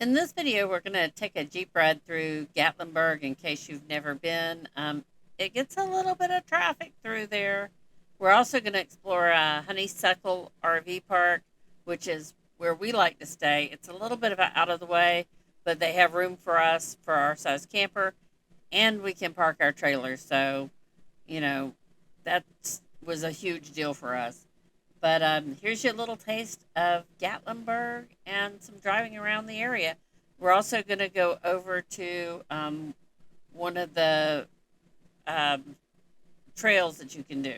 In this video, we're going to take a Jeep ride through Gatlinburg in case you've never been. It gets a little bit of traffic through there. We're also going to explore Honeysuckle RV Park, which is where we like to stay. It's a little bit of out of the way, but they have room for us for our size camper, and we can park our trailers. So, you know, that was a huge deal for us. But here's your little taste of Gatlinburg and some driving around the area. We're also going to go over to one of the um, trails that you can do.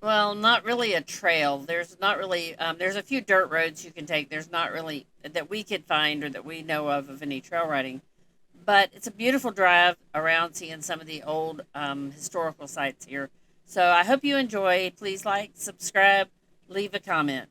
Well, not really a trail. There's not really, there's a few dirt roads you can take. There's not really, that we could find or that we know of any trail riding. But it's a beautiful drive around seeing some of the old historical sites here. So I hope you enjoy. Please like, subscribe, leave a comment.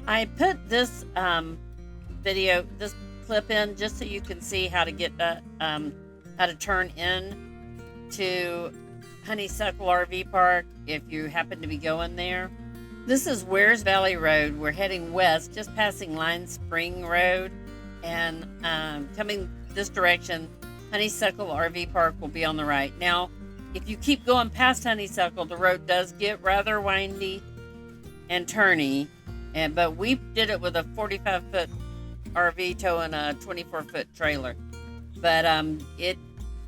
I put this this clip in just so you can see how to get how to turn in to Honeysuckle RV Park if you happen to be going there. This is Wares Valley Road. We're heading west, just passing Line Spring Road, and coming this direction, Honeysuckle RV Park will be on the right. Now, if you keep going past Honeysuckle, the road does get rather windy and turny, but we did it with a 45-foot RV towing a 24-foot trailer. But it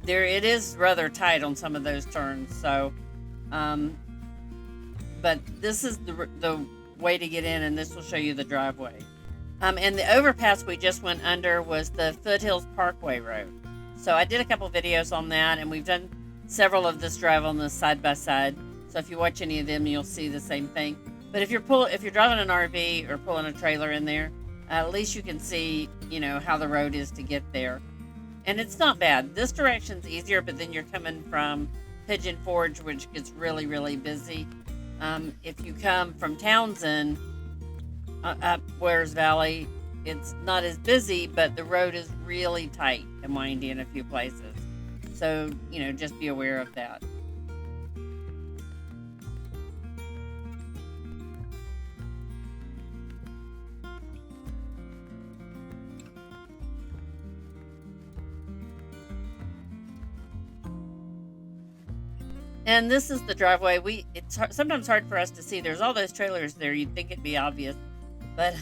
is rather tight on some of those turns. So, but this is the way to get in, and this will show you the driveway. And the overpass we just went under was the Foothills Parkway Road. So I did a couple videos on that, and we've done several of this drive on the side by side. So if you watch any of them, you'll see the same thing. But if you're driving an RV or pulling a trailer in there, at least you can see, how the road is to get there. And it's not bad. This direction's easier, but then you're coming from Pigeon Forge, which gets really, really busy. If you come from Townsend up Wares Valley, it's not as busy, but the road is really tight and windy in a few places. So, just be aware of that. And this is the driveway. It's sometimes hard for us to see. There's all those trailers there. You'd think it'd be obvious, but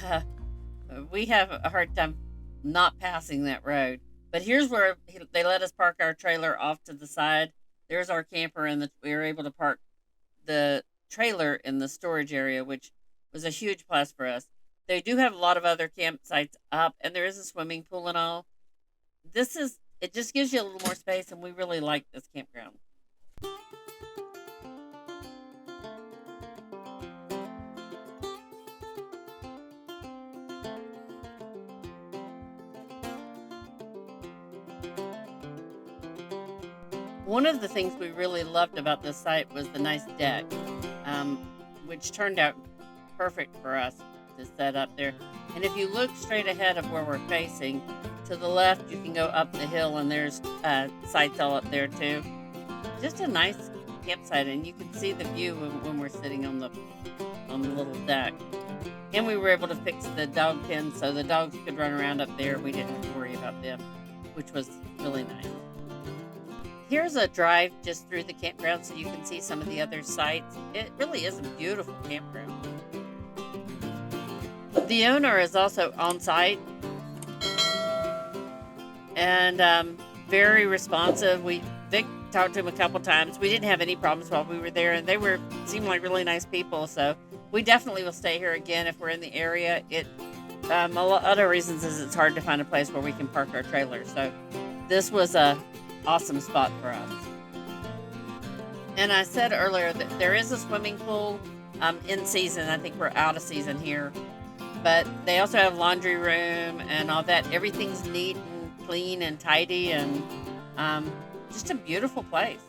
we have a hard time not passing that road. But here's where they let us park our trailer off to the side. There's our camper, and we were able to park the trailer in the storage area, which was a huge plus for us. They do have a lot of other campsites up, and there is a swimming pool and all. It just gives you a little more space, and we really like this campground. One of the things we really loved about this site was the nice deck, which turned out perfect for us to set up there. And if you look straight ahead of where we're facing, to the left you can go up the hill, and there's sites all up there too. Just a nice campsite, and you can see the view when we're sitting on the little deck. And we were able to fix the dog pen so the dogs could run around up there. We didn't have to worry about them, which was really nice. Here's a drive just through the campground so you can see some of the other sites. It really is a beautiful campground. The owner is also on site and very responsive. Vic talked to them a couple times. We didn't have any problems while we were there, and seemed like really nice people. So we definitely will stay here again if we're in the area. A lot of reasons is it's hard to find a place where we can park our trailer. So this was a awesome spot for us. And I said earlier that there is a swimming pool in season. I think we're out of season here. But they also have laundry room and all that. Everything's neat and clean and tidy, and just a beautiful place.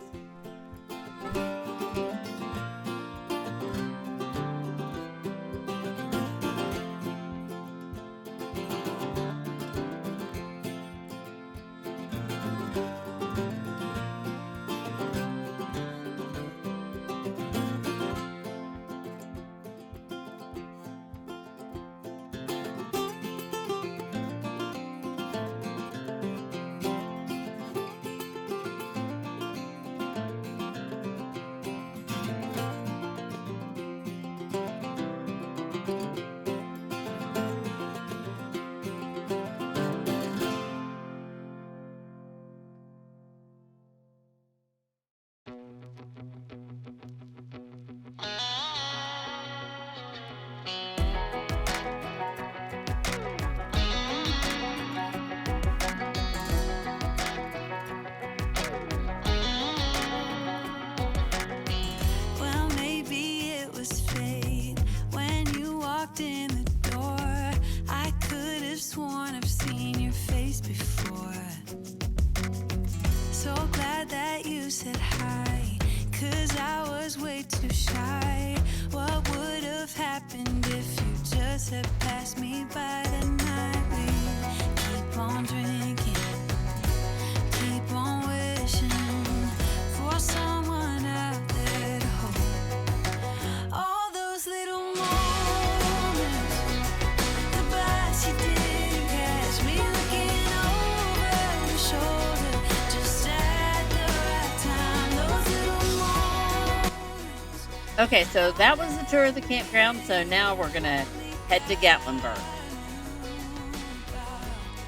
Okay, so that was the tour of the campground. So now we're going to head to Gatlinburg.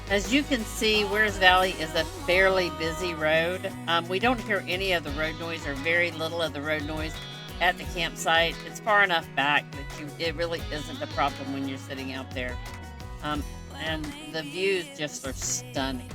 As you can see, Wears Valley is a fairly busy road. We don't hear any of the road noise, or very little of the road noise at the campsite. It's far enough back that it really isn't a problem when you're sitting out there. And the views just are stunning.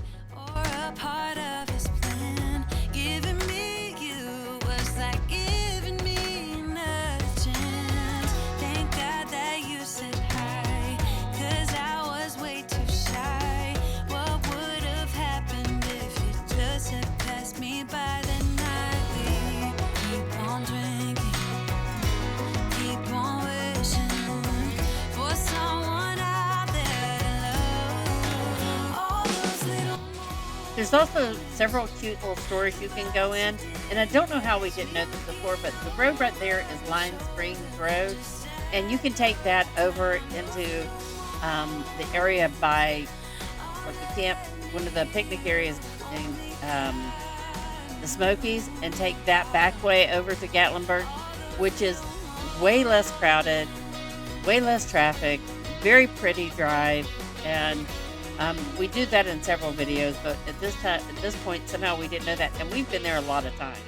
There's also several cute little stores you can go in, and I don't know how we didn't know this before, but the road right there is Lime Springs Road, and you can take that over into the area by the camp, one of the picnic areas in the Smokies, and take that back way over to Gatlinburg, which is way less crowded, way less traffic, very pretty drive, and we do that in several videos, but at this point, somehow we didn't know that, and we've been there a lot of times.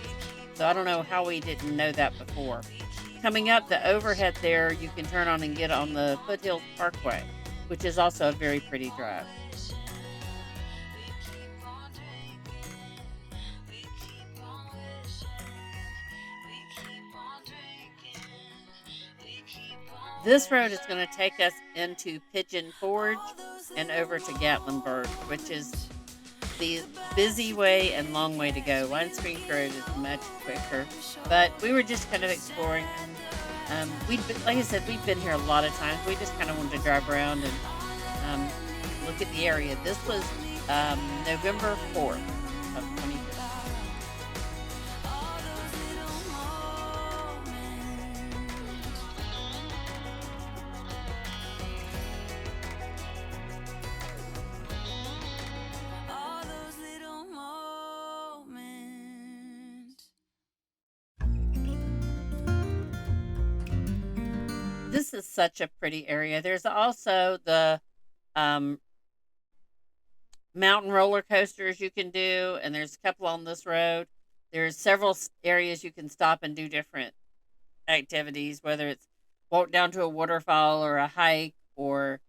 So I don't know how we didn't know that before. Coming up, the overhead there, you can turn on and get on the Foothills Parkway, which is also a very pretty drive. This road is going to take us into Pigeon Forge and over to Gatlinburg, which is the busy way and long way to go. Lime Springs Road is much quicker, but we were just kind of exploring. Like I said, we've been here a lot of times. We just kind of wanted to drive around and look at the area. This was November 4th of 2020. This is such a pretty area. There's also the mountain roller coasters you can do, and there's a couple on this road. There's several areas you can stop and do different activities, whether it's walk down to a waterfall or a hike or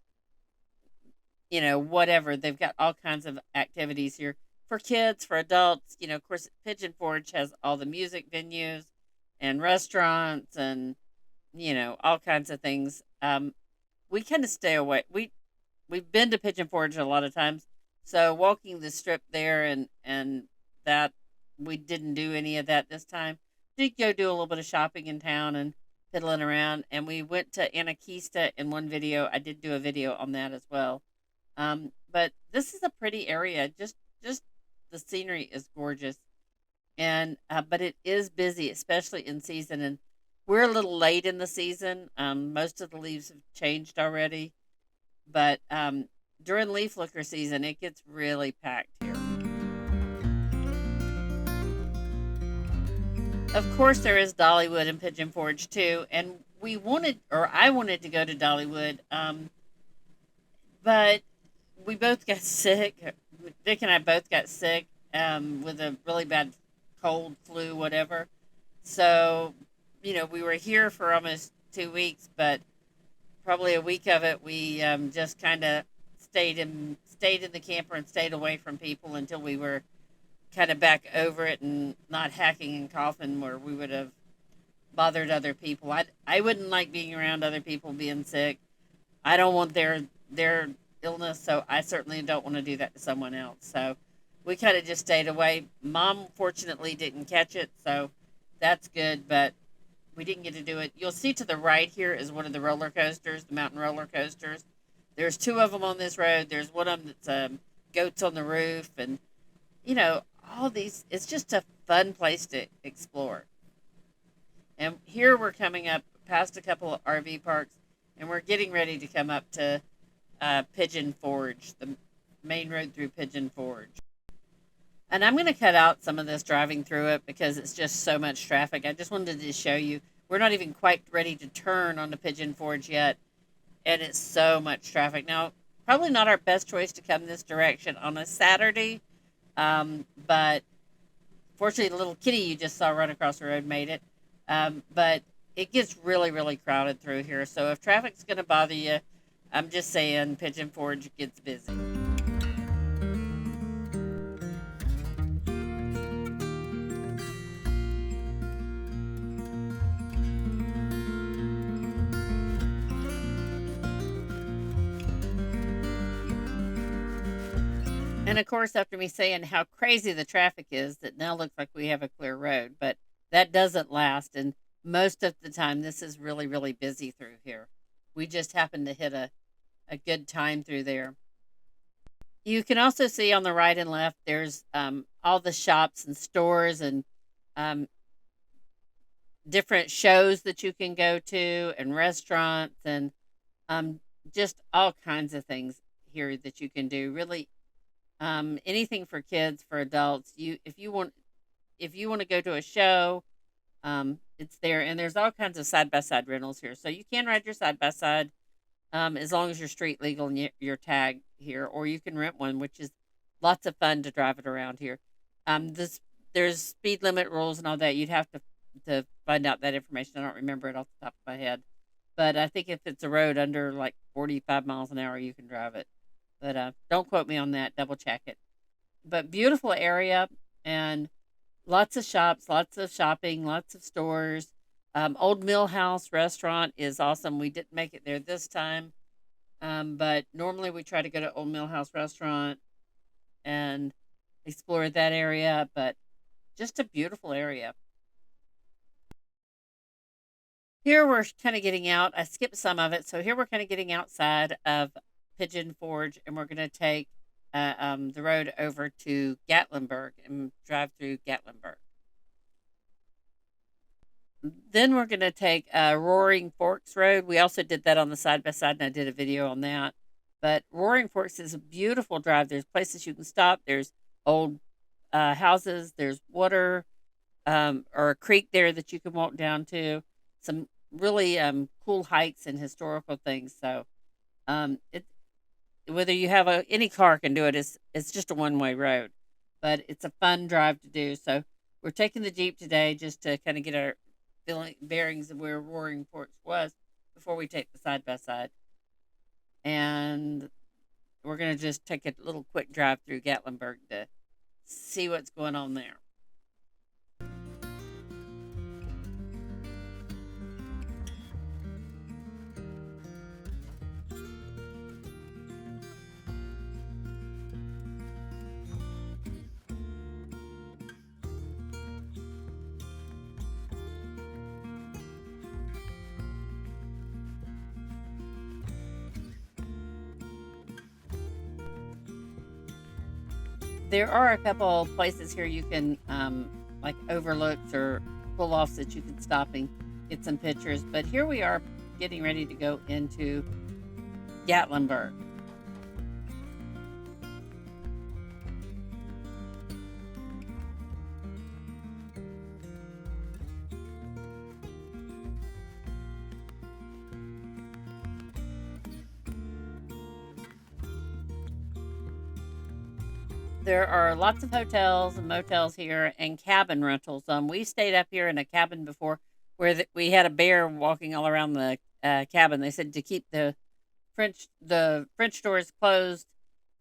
whatever. They've got all kinds of activities here for kids, for adults. Of course, Pigeon Forge has all the music venues and restaurants and all kinds of things. We kind of stay away. We've been to Pigeon Forge a lot of times, so walking the strip there and that we didn't do any of that this time. We did go do a little bit of shopping in town and fiddling around, and we went to Anakista in one video. I did do a video on that as well. But this is a pretty area. Just the scenery is gorgeous, and but it is busy, especially in season. And we're a little late in the season. Most of the leaves have changed already, but during leaf licker season, it gets really packed here. Of course, there is Dollywood and Pigeon Forge too, and I wanted to go to Dollywood, but we both got sick. Vic and I both got sick with a really bad cold, flu, whatever. So, we were here for almost 2 weeks, but probably a week of it we just kind of stayed in the camper and stayed away from people until we were kind of back over it and not hacking and coughing where we would have bothered other people. I wouldn't like being around other people being sick. I don't want their illness, so I certainly don't want to do that to someone else. So we kind of just stayed away. Mom fortunately didn't catch it, so that's good, but we didn't get to do it. You'll see to the right here is one of the roller coasters, the mountain roller coasters. There's two of them on this road. There's one of them that's goats on the roof, and all these. It's just a fun place to explore. And here we're coming up past a couple of RV parks, and we're getting ready to come up to Pigeon Forge, the main road through Pigeon Forge. And I'm going to cut out some of this driving through it because it's just so much traffic. I just wanted to show you. We're not even quite ready to turn onto Pigeon Forge yet, and it's so much traffic. Now, probably not our best choice to come this direction on a Saturday, but fortunately the little kitty you just saw run across the road made it. But it gets really, really crowded through here. So if traffic's going to bother you, I'm just saying Pigeon Forge gets busy. And of course, after me saying how crazy the traffic is, that now looks like we have a clear road, but that doesn't last. And most of the time, this is really, really busy through here. We just happen to hit a good time through there. You can also see on the right and left, there's all the shops and stores and um, different shows that you can go to and restaurants and um, just all kinds of things here that you can do. Really, anything for kids, for adults. If you want to go to a show, it's there, and there's all kinds of side by side rentals here, so you can ride your side by side as long as you're street legal and you're tagged here, or you can rent one, which is lots of fun to drive it around here. This There's speed limit rules and all that. You'd have to find out that information. I don't remember it off the top of my head, but I think if it's a road under like 45 miles an hour, you can drive it. But don't quote me on that. Double check it. But beautiful area and lots of shops, lots of shopping, lots of stores. Old Mill House restaurant is awesome. We didn't make it there this time, but normally we try to go to Old Mill House restaurant and explore that area. But just a beautiful area. Here we're kind of getting out. I skipped some of it, so here we're kind of getting outside of Pigeon Forge, and we're going to take the road over to Gatlinburg and drive through Gatlinburg. Then we're going to take Roaring Forks Road. We also did that on the side by side, and I did a video on that. But Roaring Forks is a beautiful drive. There's places you can stop. There's old houses. There's water or a creek there that you can walk down to. Some really cool hikes and historical things. So it whether you have any car can do it. It's just a one-way road, but it's a fun drive to do. So we're taking the Jeep today just to kind of get our bearings of where Roaring Forks was before we take the side by side. And we're going to just take a little quick drive through Gatlinburg to see what's going on there. There are a couple places here you can like overlooks or pull offs that you can stop and get some pictures. But here we are getting ready to go into Gatlinburg. There are lots of hotels and motels here and cabin rentals. We stayed up here in a cabin before where we had a bear walking all around the cabin. They said to keep the French doors closed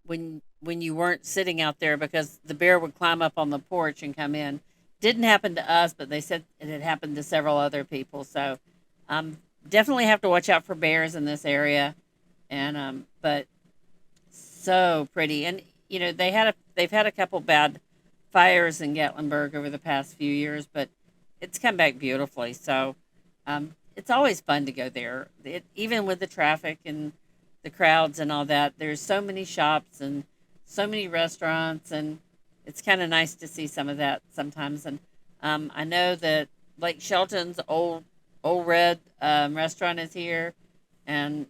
when you weren't sitting out there because the bear would climb up on the porch and come in. Didn't happen to us, but they said it had happened to several other people. So definitely have to watch out for bears in this area. And but so pretty. And you know they've had a couple bad fires in Gatlinburg over the past few years, but it's come back beautifully. So it's always fun to go there, even with the traffic and the crowds and all that. There's so many shops and so many restaurants, and it's kind of nice to see some of that sometimes. And I know that Lake Shelton's old red restaurant is here, and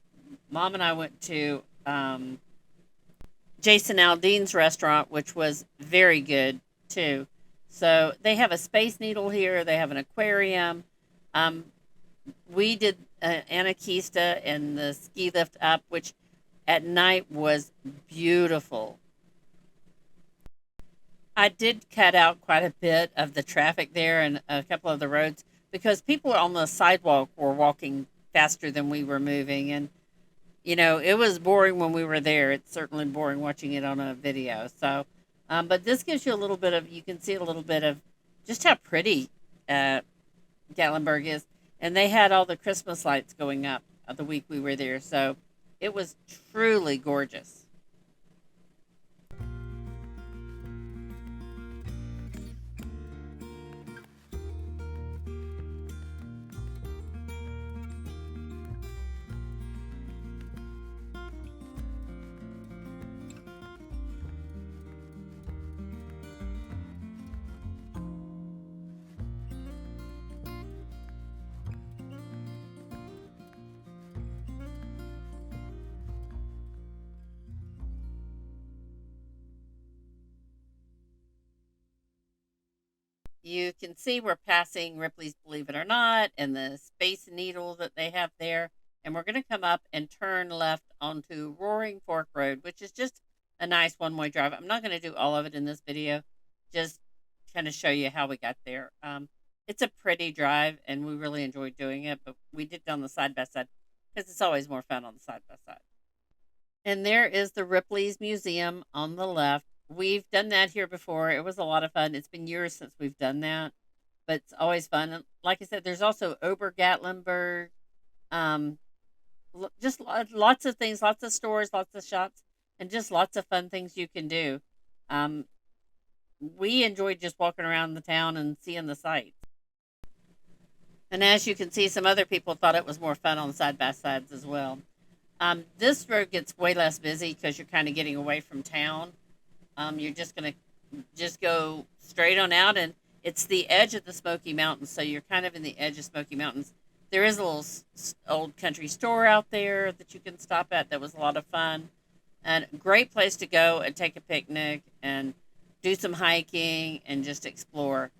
Mom and I went to Jason Aldean's restaurant, which was very good too. So they have a Space Needle here. They have an aquarium. We did Anakista and the ski lift up, which at night was beautiful. I did cut out quite a bit of the traffic there and a couple of the roads because people on the sidewalk were walking faster than we were moving. And, you know, it was boring when we were there. It's certainly boring watching it on a video. So, but this gives you a little bit of, you can see a little bit of just how pretty Gatlinburg is. And they had all the Christmas lights going up the week we were there. So it was truly gorgeous. You can see we're passing Ripley's Believe It or Not and the Space Needle that they have there. And we're going to come up and turn left onto Roaring Fork Road, which is just a nice one-way drive. I'm not going to do all of it in this video, just kind of show you how we got there. It's a pretty drive, and we really enjoyed doing it, but we did it on the side-by-side because it's always more fun on the side-by-side. And there is the Ripley's Museum on the left. We've done that here before. It was a lot of fun. It's been years since we've done that, but it's always fun. And like I said, there's also Ober Gatlinburg. Just lots of things, lots of stores, lots of shops, and just lots of fun things you can do. We enjoyed just walking around the town and seeing the sights. And as you can see, some other people thought it was more fun on side-by-sides as well. This road gets way less busy because you're kind of getting away from town. You're just going to just go straight on out, and it's the edge of the Smoky Mountains, so you're kind of in the edge of Smoky Mountains. There is a little old country store out there that you can stop at that was a lot of fun. And a great place to go and take a picnic and do some hiking and just explore.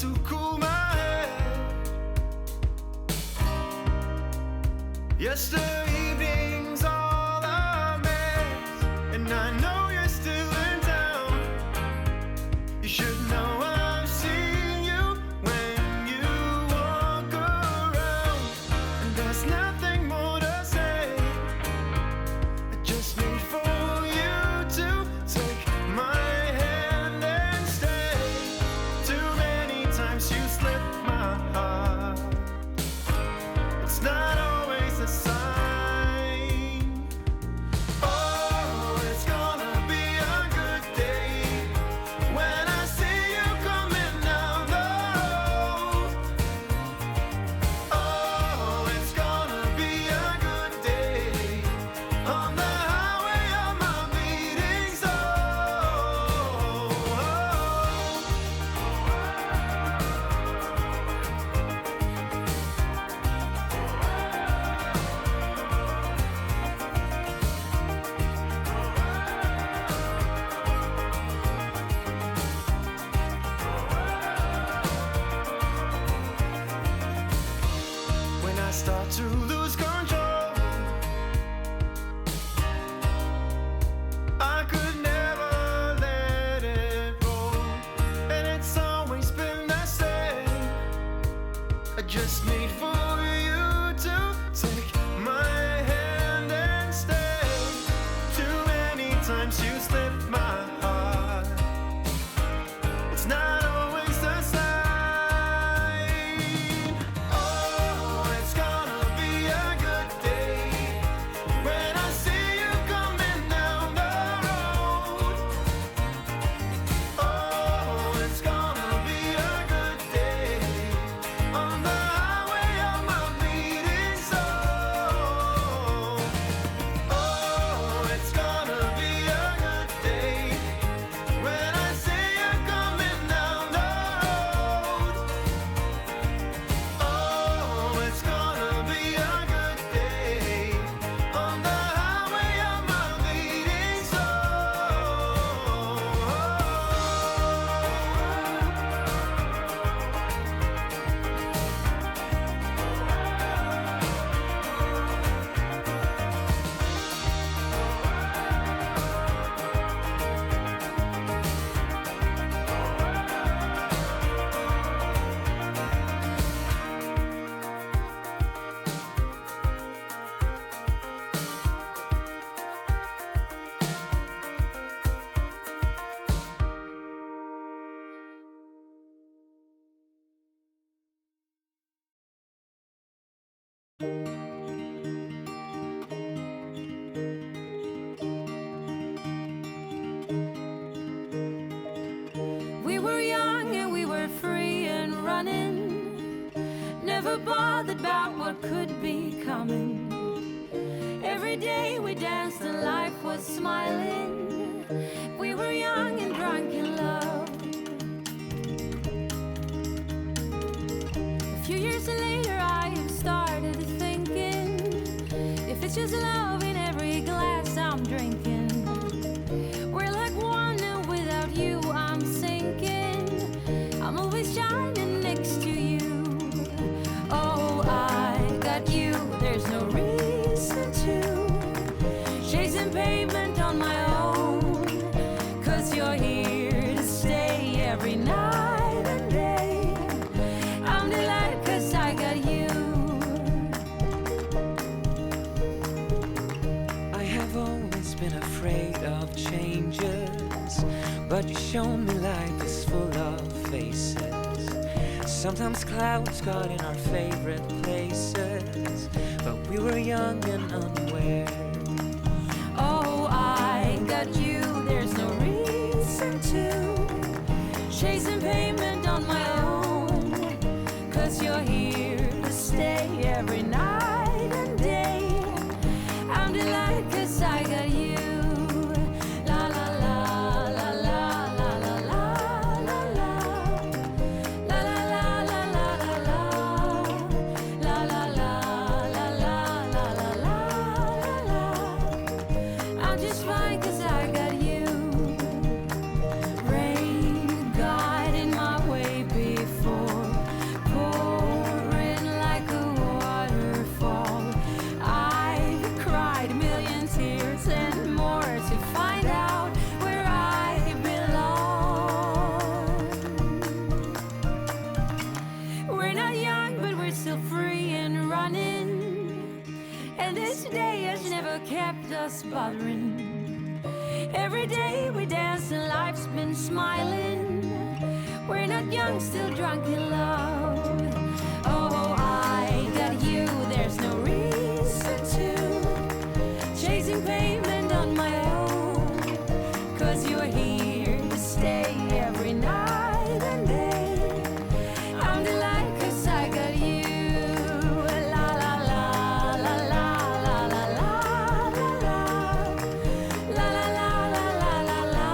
to cool my head. Yesterday evening's all a mess, and I know you're still in town. You should know I've seen you when you walk around, and there's nothing more to say. I just need for you to take my hand and stay. Too many times you slipped my heart. It's not always a sign. Oh, it's gonna be a good day when I see you coming down the road. Oh, it's gonna be a good day on the highway of my bleeding soul. When I start to lose control, I could never let it roll, and it's always been the same. I just need for you to take my hand and stay. Too many times you slipped my heart. It's not always the same. Oh, it's gonna be a good day when I see you coming down the road. Oh, it's gonna be a good day on the highway of my bleeding soul. Oh, it's gonna be a good day when I see you coming down the road. Oh, it's gonna be a good day on the highway of my bleeding soul. We were young and we were free and running, never bothered about what could be coming. Every day we danced and life was smiling. We were young and drunk in love. A few years later I have started thinking, if it's just love in every glass I'm drinking, we're like one and without you I'm sinking. I'm always shining next to you. Oh, I got you, there's no reason to chasing pavement on my own, 'cause you're here to stay every night and day. I'm delighted 'cause I got you. I have always been afraid of changes, but you shown me life is full of faces. Sometimes clouds got in our favorite places, but we were young and unaware. Oh, I got you, there's no reason to chasing pavement on my own, 'cause you're here to stay every night and day. I'm delighted 'cause I got you. La la la la la la la la la la. La la la la la la la. La la la la la la la la la. I'm just fine 'cause I got you. Rain guiding my way before. us bothering. Every day we dance and life's been smiling. We're not young, still drunk in love. Oh, I got you, there's no reason to chasing payment on my own. 'Cause you're here to stay every night and day. I'm delighted 'cause I got you. La la la la la la la la la la la la la la.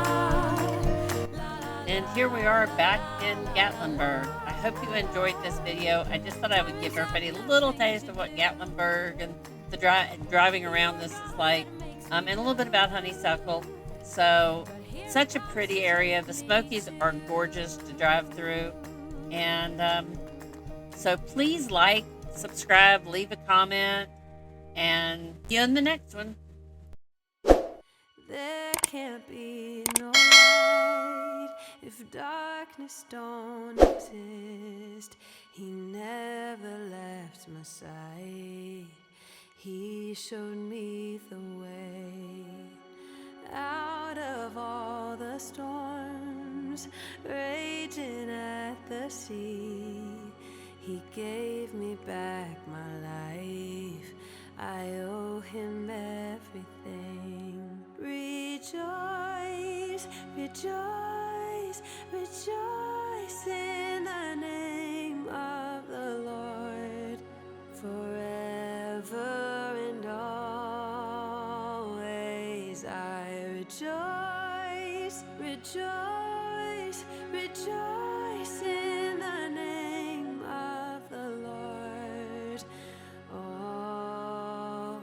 And here we are back in Gatlinburg. I hope you enjoyed this video. I just thought I would give everybody a little taste of what Gatlinburg and the driving around this is like, and a little bit about Honeysuckle. So, such a pretty area. The Smokies are gorgeous to drive through. And so please like, subscribe, leave a comment, and see you in the next one. There can't be no light if darkness don't exist. He never left my side. He showed me the way out of all the storms raging at the sea. He gave me back my life. I owe him everything. Rejoice, rejoice, rejoice in the name of the Lord. Forever and always I rejoice, rejoice, rejoice in the name of the Lord. Always.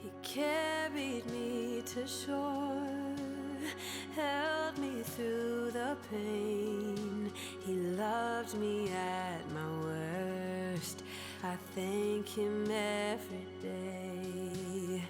He carried me to shore, held me through the pain. He loved me at my worst. I thank him every day.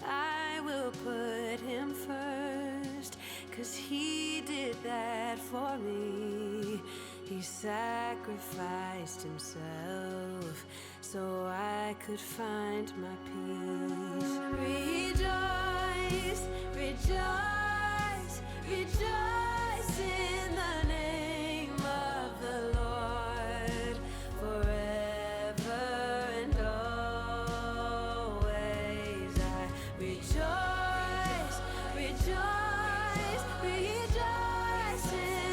I will put him first, 'cause he did that for me. He sacrificed himself so I could find my peace. Rejoice, rejoice, rejoice in the name of the Lord. Forever and always I rejoice, rejoice, rejoice in